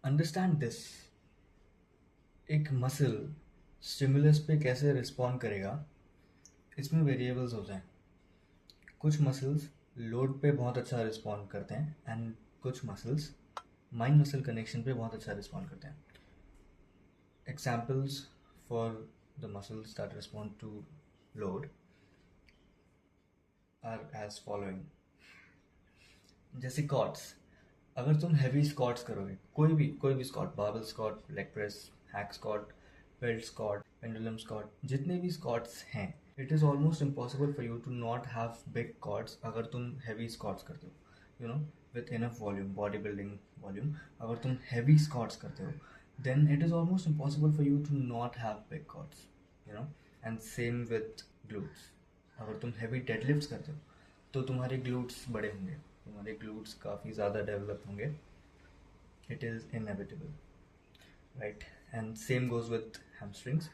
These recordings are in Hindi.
Understand this. एक मसल स्टिमुलस पे कैसे रिस्पॉन्ड करेगा, इसमें वेरिएबल्स होते हैं। कुछ मसल्स लोड पे बहुत अच्छा रिस्पॉन्ड करते हैं एंड कुछ मसल्स माइंड मसल कनेक्शन पे बहुत अच्छा रिस्पॉन्ड करते हैं। Examples for the muscles that respond to load are as following. जैसे स्क्वाट्स, अगर तुम हैवी स्क्वाट्स करोगे, कोई भी squat, barbell squat, leg press, hack squat, belt squat, pendulum squat, जितने भी स्क्वाट्स हैं, it is almost impossible for you to not have big quads अगर तुम हैवी स्क्वाट्स करते हो, you know, with enough volume, body building volume. अगर तुम हैवी स्क्वाट्स करते हो, then it is almost impossible for you to not have big quads, you know. And same with glutes. अगर तुम heavy deadlifts करते हो तो तुम्हारे glutes बड़े होंगे, तुम्हारे glutes काफ़ी ज़्यादा डेवलप होंगे. It is inevitable, right? And same goes with hamstrings.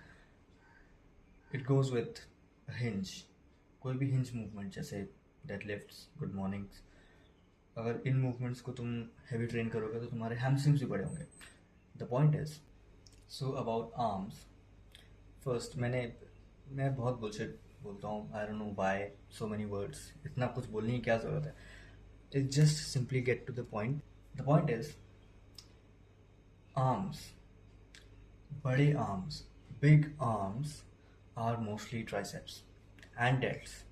It goes with a hinge. कोई भी hinge movement जैसे deadlifts, good mornings, अगर इन मूवमेंट्स को तुम हैवी ट्रेन करोगे तो तुम्हारे hamstrings भी बड़े होंगे. The point is, so about arms, first मैं बहुत बुलशिट बोलता हूँ. I don't know why so many words, इतना कुछ बोलने की क्या ज़रूरत है. It just simply get to the point. The point is, arms, बड़े arms, big arms are mostly triceps and delts.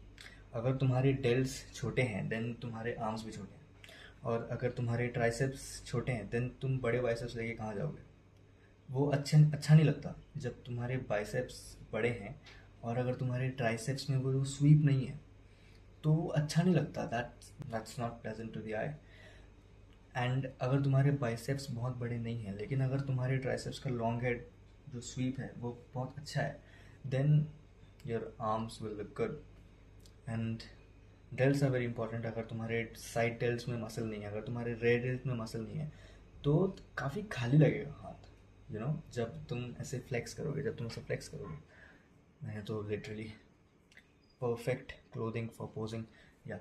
अगर तुम्हारे डेल्ट्स छोटे हैं देन तुम्हारे आर्म्स भी छोटे हैं, और अगर तुम्हारे ट्राइसेप्स छोटे हैं देन तुम बड़े बाइसेप्स लेके कहाँ जाओगे. वो अच्छा नहीं लगता जब तुम्हारे बाइसेप्स बड़े हैं और अगर तुम्हारे ट्राइसेप्स में वो स्वीप नहीं है तो अच्छा नहीं लगता. That's not pleasant to the eye. And अगर तुम्हारे बाइसेप्स बहुत बड़े नहीं हैं लेकिन अगर तुम्हारे ट्राइसेप्स का लॉन्ग हेड जो स्वीप है वो बहुत अच्छा है, then your arms will look good. And delts are very important. अगर तुम्हारे साइड डेल्ट्स में मसल नहीं है, अगर तुम्हारे रेड डेल्ट में मसल नहीं है तो काफ़ी खाली लगेगा हाथ, यू नो, जब तुम ऐसे फ्लेक्स करोगे. मैंने तो literally perfect clothing for posing. या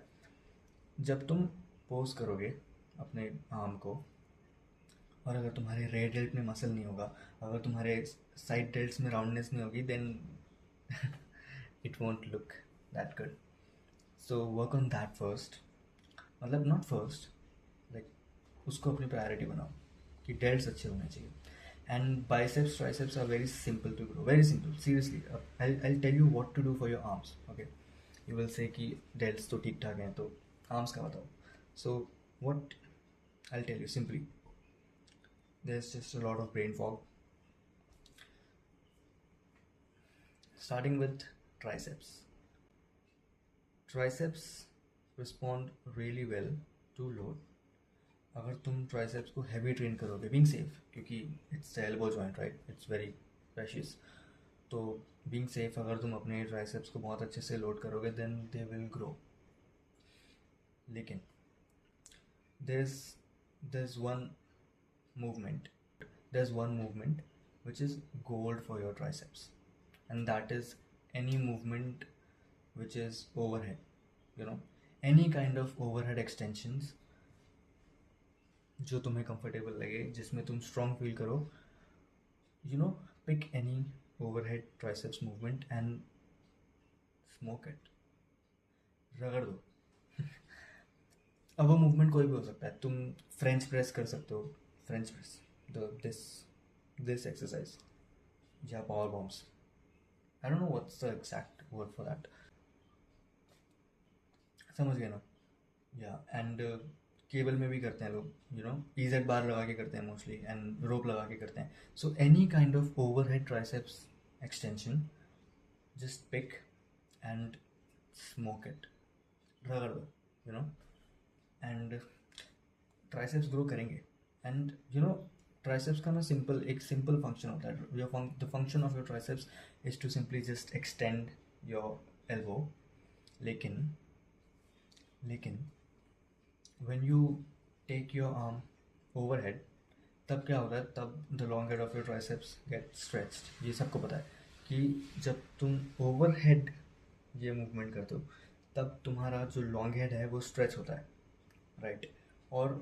जब तुम पोज करोगे अपने आर्म को और अगर तुम्हारे रेड डेल्ट में मसल नहीं होगा, अगर तुम्हारे साइड डेल्ट्स में राउंडनेस नहीं होगी, then it won't look that good. So work on that first. मतलब नॉट फर्स्ट, लाइक उसको अपनी प्रायोरिटी बनाओ कि डेल्ट्स अच्छे होने चाहिए. And biceps, triceps are very simple to grow. Very simple. Seriously, I'll tell you what to do for your arms. Okay, you will say कि delts तो ठीक ठाक हैं तो arms का बताओ. So what I'll tell you simply. There's just a lot of brain fog. Starting with triceps. Triceps respond really well to load. अगर तुम ट्राइसेप्स को हैवी ट्रेन करोगे, बीइंग सेफ, क्योंकि it's elbow joint, right, it's very precious. तो बीइंग सेफ अगर तुम अपने ट्राइसेप्स को बहुत अच्छे से लोड करोगे देन दे विल ग्रो. लेकिन there's one movement there's one movement which is gold for your triceps, and that is any movement which is overhead, you know, any kind of overhead extensions जो तुम्हें कंफर्टेबल लगे, जिसमें तुम स्ट्रॉन्ग फील करो. You know, pick any overhead triceps movement and smoke it. रगड़ दो. अब वो मूवमेंट कोई भी हो सकता है. तुम फ्रेंच प्रेस कर सकते हो, फ्रेंच प्रेस, दिस एक्सरसाइज, या power bombs. I don't know what's the exact word for that. समझ गए ना. या एंड केबल में भी करते हैं लोग, यू नो, EZ बार लगा के करते हैं मोस्टली, एंड रोप लगा के करते हैं. So any kind of overhead triceps extension, just pick and smoke it. रगड़ दो, you know, and triceps grow करेंगे. एंड यू नो, ट्राइसेप्स का ना एक सिंपल फंक्शन होता है. The function of your triceps is to simply just extend your elbow. लेकिन when you take your arm overhead, तब क्या होता है, तब the long head of your triceps get stretched. ये सबको पता है कि जब तुम overhead ये मूवमेंट करते हो तब तुम्हारा जो लॉन्ग हेड है वो स्ट्रेच होता है, राइट. और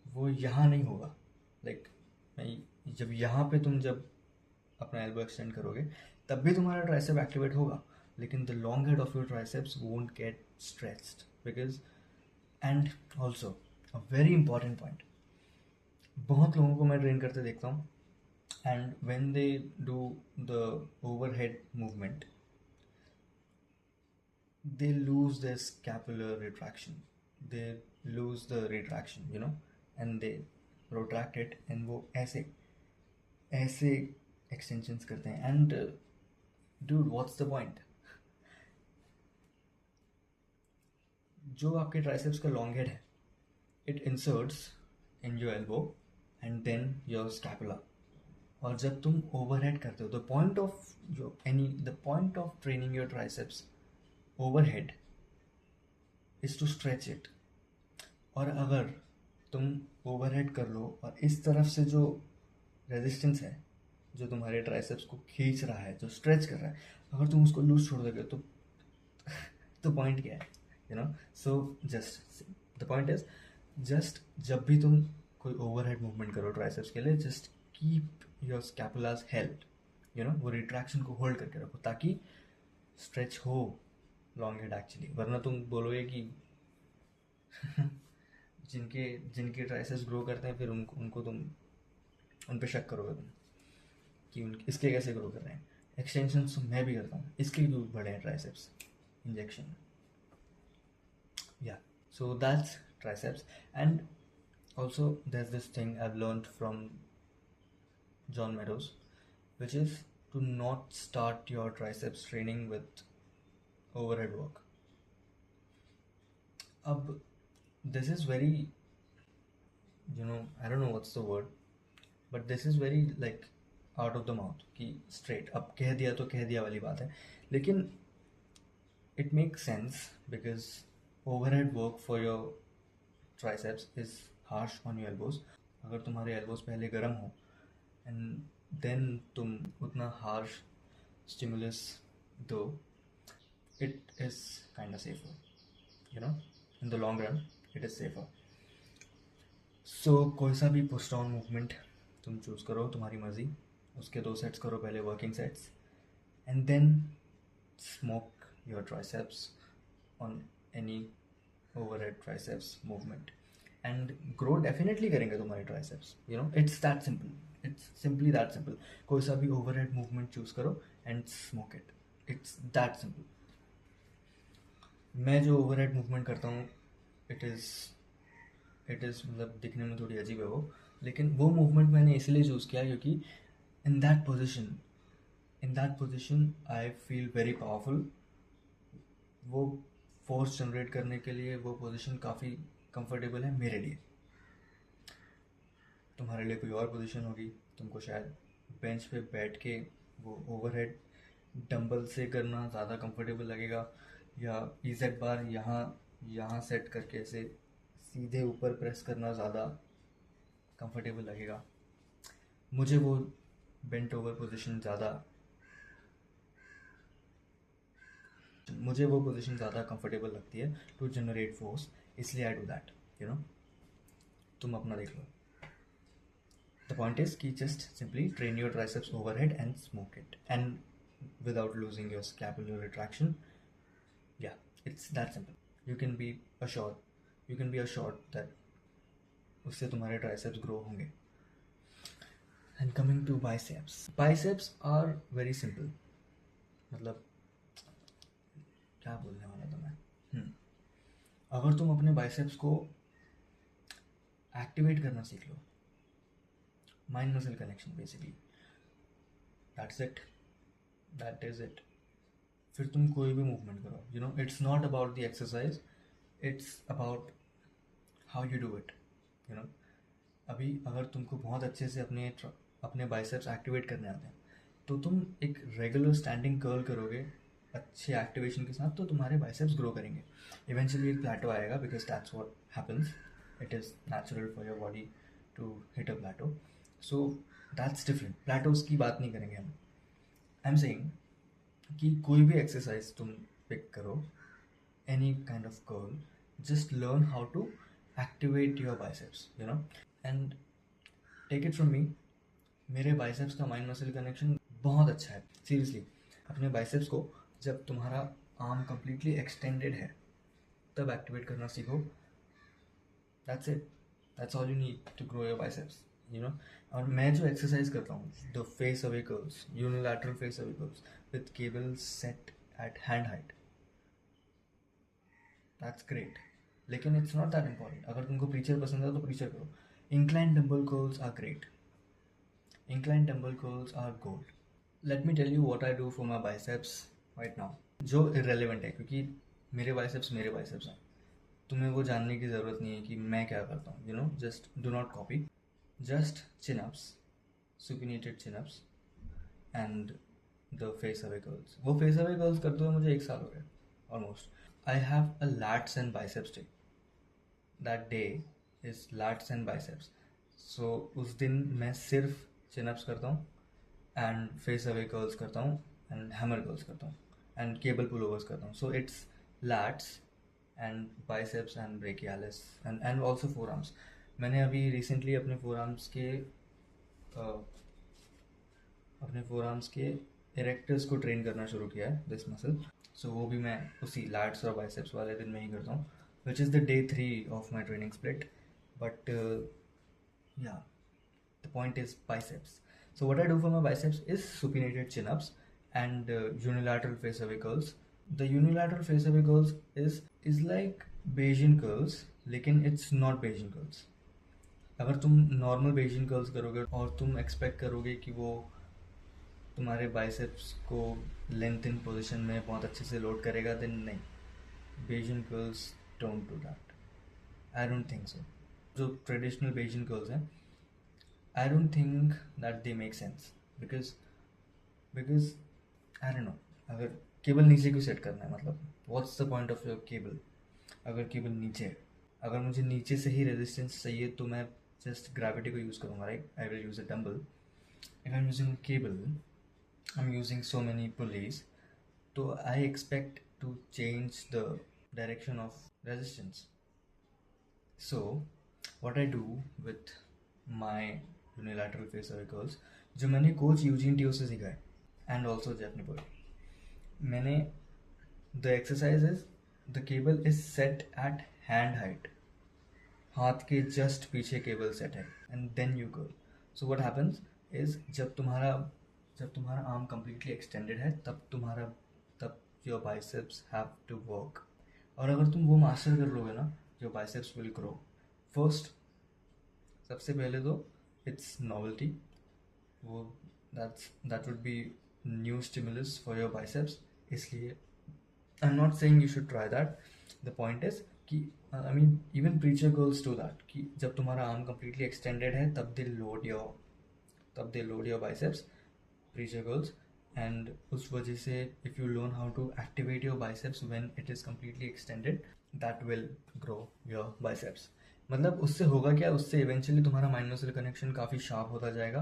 वो यहाँ नहीं होगा. लाइक जब यहाँ पे तुम जब अपना एल्बो एक्सटेंड करोगे तब भी तुम्हारा ट्राइसेप एक्टिवेट होगा, लेकिन the long head of your triceps won't get stretched because and also a very important point, बहुत लोगों को मैं ट्रेन करते देखता हूँ and when they do the overhead movement they lose their scapular retraction, they lose the retraction, and they protract it, and वो ऐसे ऐसे extensions करते हैं and dude what's the point? जो आपके triceps का long head है, it inserts in your elbow and then your scapula. और जब तुम overhead करते हो, the point of training your triceps overhead is to stretch it. और अगर तुम ओवरहेड कर लो और इस तरफ से जो रेजिस्टेंस है जो तुम्हारे ट्राइसेप्स को खींच रहा है, जो स्ट्रेच कर रहा है, अगर तुम उसको लूज छोड़ दोगे तो पॉइंट क्या है, so just the point is, just जब भी तुम कोई ओवरहेड मूवमेंट करो ट्राइसेप्स के लिए, जस्ट कीप योर स्कैपुलास हेल्ड, वो रिट्रैक्शन को होल्ड करके रखो ताकि स्ट्रेच हो लॉन्ग हेड एक्चुअली, वरना तुम बोलोगे कि जिनके जिनके ट्राइसेप्स ग्रो करते हैं फिर उनको तुम उन पे शक करोगे तुम कि इसके कैसे ग्रो कर रहे हैं। एक्सटेंशन तो मैं भी करता हूँ, इसके क्यों बड़े हैं ट्राइसेप्स, इंजेक्शन, या so that's triceps. And also there's this thing I've learned from John Meadows, which is to not start your triceps training with overhead work. अब this is very, I don't know what's the word, but this is very like out of the mouth कि straight अब कह दिया तो कह दिया वाली बात है, लेकिन it makes sense because overhead work for your triceps is harsh on your elbows. अगर तुम्हारे elbows पहले गर्म हो and then तुम उतना harsh stimulus दो, it is kind of safer, in the long run it is safer. So कोई सा भी पुश डाउन मूवमेंट तुम चूज़ करो, तुम्हारी मर्जी, उसके 2 सेट्स करो पहले, working sets, and then smoke your triceps on any overhead triceps movement and grow definitely करेंगे तुम्हारे triceps, it's that simple, it's simply that simple. कोई सा भी ओवरहेड मूवमेंट चूज़ करो and smoke it, it's that simple. मैं जो ओवरहेड मूवमेंट करता हूँ इट इज़ मतलब दिखने में थोड़ी अजीब है वो, लेकिन वो मूवमेंट मैंने इसलिए चूज़ किया क्योंकि in that position I feel very powerful. वो फोर्स जनरेट करने के लिए वो पोजीशन काफ़ी कंफर्टेबल है मेरे लिए। तुम्हारे लिए कोई और पोजीशन होगी, तुमको शायद बेंच पे बैठ के वो ओवरहेड डंबल से करना ज़्यादा कंफर्टेबल लगेगा, या इज़ेड बार यहाँ सेट करके ऐसे सीधे ऊपर प्रेस करना ज़्यादा कंफर्टेबल लगेगा। मुझे वो बेंट ओवर पोजीशन ज़्यादा कंफर्टेबल लगती है टू जनरेट फोर्स, इसलिए आई डू दैट, तुम अपना देख लो। द पॉइंट इज कि just simply train your triceps overhead and smoke it and without losing your scapular retraction, या it's that simple. You can be assured that उससे तुम्हारे ट्राइसेप्स ग्रो होंगे। And coming to biceps are very simple, मतलब क्या बोलने वाला था मैं, अगर तुम अपने बाइसेप्स को एक्टिवेट करना सीख लो, mind muscle connection basically, that is it. फिर तुम कोई भी मूवमेंट करो, it's not about the exercise, it's about how you do it. अभी अगर तुमको बहुत अच्छे से अपने बाइसेप्स एक्टिवेट करने आते हैं तो तुम एक रेगुलर स्टैंडिंग कर्ल करोगे अच्छे एक्टिवेशन के साथ, तो तुम्हारे बाइसेप्स ग्रो करेंगे। इवेंचुअली एक प्लेटो आएगा because that's what happens, it is natural for your body to hit a plateau, so that's different. Plateaus की बात नहीं करेंगे हम। आई एम सेइंग कि कोई भी एक्सरसाइज तुम पिक करो, any kind of curl, just learn how to activate your biceps, and take it from me, मेरे बाइसेप्स का माइंड मसल कनेक्शन बहुत अच्छा है सीरियसली। अपने बाइसेप्स को जब तुम्हारा आर्म कंप्लीटली एक्सटेंडेड है तब एक्टिवेट करना सीखो। That's it, that's all you need to grow your biceps, you know. और मैं जो एक्सरसाइज करता हूँ, the face away curls, unilateral face away curls with cable set at hand height, that's great. लेकिन इट्स नॉट दैट इम्पॉर्टेंट। अगर तुमको प्रीचर पसंद है तो प्रीचर करो। Incline dumbbell curls are great, incline dumbbell curls are gold. Let me tell you what I do for my biceps right now, जो irrelevant है क्योंकि मेरे biceps हैं। तुम्हें वो जानने की ज़रूरत नहीं है कि मैं क्या करता हूँ, you know, just do not copy. Just chin-ups, supinated chin-ups and the face away curls. वो face away curls करते हुए मुझे 1 साल हो गया almost. I have a lats and biceps day. That day is lats and biceps. So उस दिन मैं सिर्फ चिनअप्स करता हूँ एंड फेस अवे कर्ल्स करता हूँ एंड हैमर कर्ल्स करता हूँ एंड केबल पुल ओवर्स करता हूँ। So it's lats and biceps and brachialis and also forearms. मैंने अभी रिसेंटली अपने फोर आर्म्स के इरेक्टर्स को ट्रेन करना शुरू किया है, दिस मसल। सो वो भी मैं उसी लैट्स और बाइसेप्स वाले दिन में ही करता हूँ, which is the day 3 of my training split. But yeah, the point is biceps. So what I do for my biceps is supinated chin-ups and unilateral face away curls. The unilateral face away curls is like Bayesian curls, लेकिन it's not Bayesian curls. अगर तुम नॉर्मल Bayesian curls करोगे और तुम एक्सपेक्ट करोगे कि वो तुम्हारे बाइसेप्स को लेंथ इन पोजिशन में बहुत अच्छे से लोड करेगा, देन नहीं, Bayesian curls don't do that. I don't think so. जो ट्रेडिशनल Bayesian curls हैं, I don't think that they make sense because I don't know, अगर केबल नीचे क्यों सेट करना है, मतलब what's the point of your cable? अगर केबल नीचे है, अगर मुझे नीचे से ही रेजिस्टेंस चाहिए तो मैं जस्ट ग्रेविटी को यूज़ करूँगा, right? I will use a dumbbell. If I am using cable, I am using so many pulleys, तो I expect to change the direction of resistance. So what I do with my unilateral face away curls, जो मैंने कोच यूजीन टियो से सीखा है एंड ऑल्सो जेफ निपोल, मैंने the exercise is the cable is set at hand height, हाथ के जस्ट पीछे केबल सेट है, and then you curl. So what happens is जब तुम्हारा आर्म कंप्लीटली एक्सटेंडेड है तब your biceps have to work. और अगर तुम वो मास्टर कर लोगे ना, your biceps will grow. First, सबसे पहले तो इट्स नॉवेल्टी, वो that would be new stimulus for your biceps. इसलिए I am not saying you should try that. The point is कि I mean even preacher curls do that, कि जब तुम्हारा आर्म कंप्लीटली एक्सटेंडेड है तब they load your biceps, preacher curls. And उस वजह से if you learn how to activate your biceps when it is completely extended, that will grow your biceps. मतलब उससे होगा क्या, उससे इवेंचुअली तुम्हारा माइंड मसल कनेक्शन काफ़ी शार्प होता जाएगा,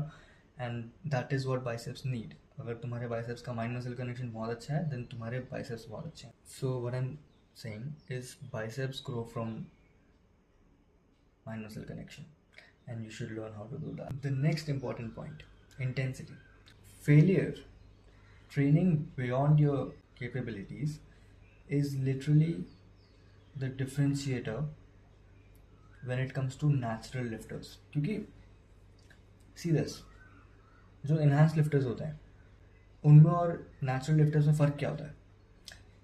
and that is what biceps need. अगर तुम्हारे बाइसेप्स का माइंड मसल कनेक्शन बहुत अच्छा है, देन तुम्हारे बाइसेप्स बहुत अच्छे हैं. So what I am saying is biceps grow from mind muscle connection, and you should learn how to do that. The next important point, intensity. Failure, training beyond your capabilities, is literally the differentiator when it comes to natural lifters. क्योंकि see this, जो enhanced lifters होते हैं उनमें और natural lifters में फ़र्क क्या होता है?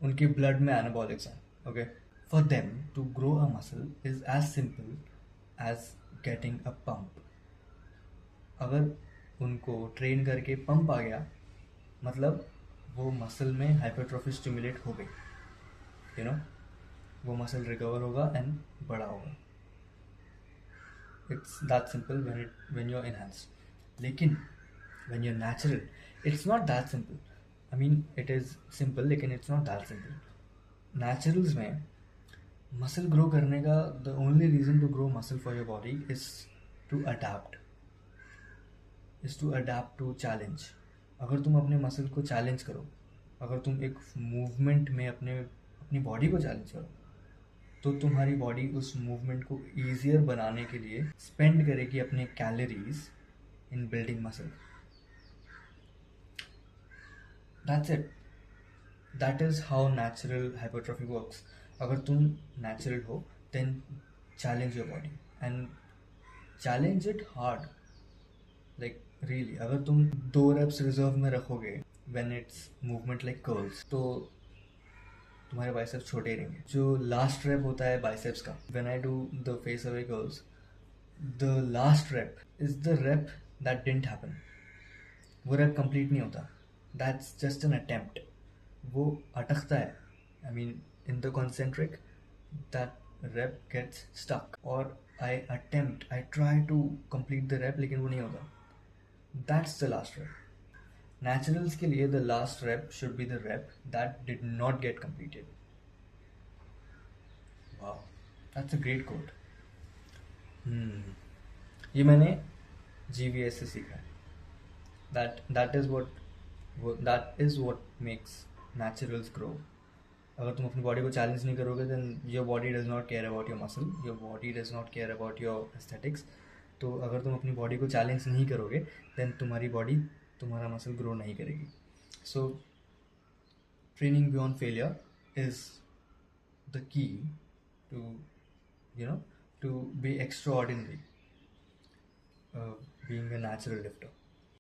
उनके ब्लड में एनाबॉलिक्स हैं. Okay, for them to grow a muscle is as simple as getting a pump. अगर उनको ट्रेन करके पंप आ गया, मतलब वो मसल में हाइपरट्रॉफी स्टिमुलेट हो गई, यू नो, वो मसल रिकवर होगा एंड बड़ा होगा. It's that simple when you are enhanced. लेकिन when you are natural, it's not that simple. I mean, it is simple, लेकिन it's not that simple. Naturals में मसल ग्रो करने का the only reason to grow muscle for your body is to adapt to challenge. अगर तुम अपने मसल को चैलेंज करो, अगर तुम एक मूवमेंट में अपनी बॉडी को चैलेंज करो, तो तुम्हारी बॉडी उस मूवमेंट को ईजियर बनाने के लिए स्पेंड करेगी अपने calories in building muscle. That's it. That is how natural hypertrophy works. अगर तुम natural हो, then challenge your body and challenge it hard. Like really, अगर तुम 2 reps reserve में रखोगे when it's movement like curls, तो तुम्हारे बाइसेप्स छोटे ही रहेंगे. जो लास्ट रेप होता है बाइसेप्स का, when I do the face away curls, the last rep is the rep that didn't happen. वो रेप कंप्लीट नहीं होता. That's just an attempt. वो अटकता है. I mean in the concentric that rep gets stuck, और I attempt, I try to complete the rep, लेकिन वो नहीं होता. That's the last rep. Naturals के लिए the last rep should be the rep that did not get completed. Wow, that's a great quote. ये मैंने GVS से सीखा है. that is what makes naturals grow. अगर तुम अपनी बॉडी को चैलेंज नहीं करोगे, then your body does not care about your muscle, your body does not care about your aesthetics. तो अगर तुम अपनी बॉडी को चैलेंज नहीं करोगे, then तुम्हारी बॉडी, तुम्हारा मसल ग्रो नहीं करेगी. So training beyond failure is the key to, to be extraordinary, being a natural lifter.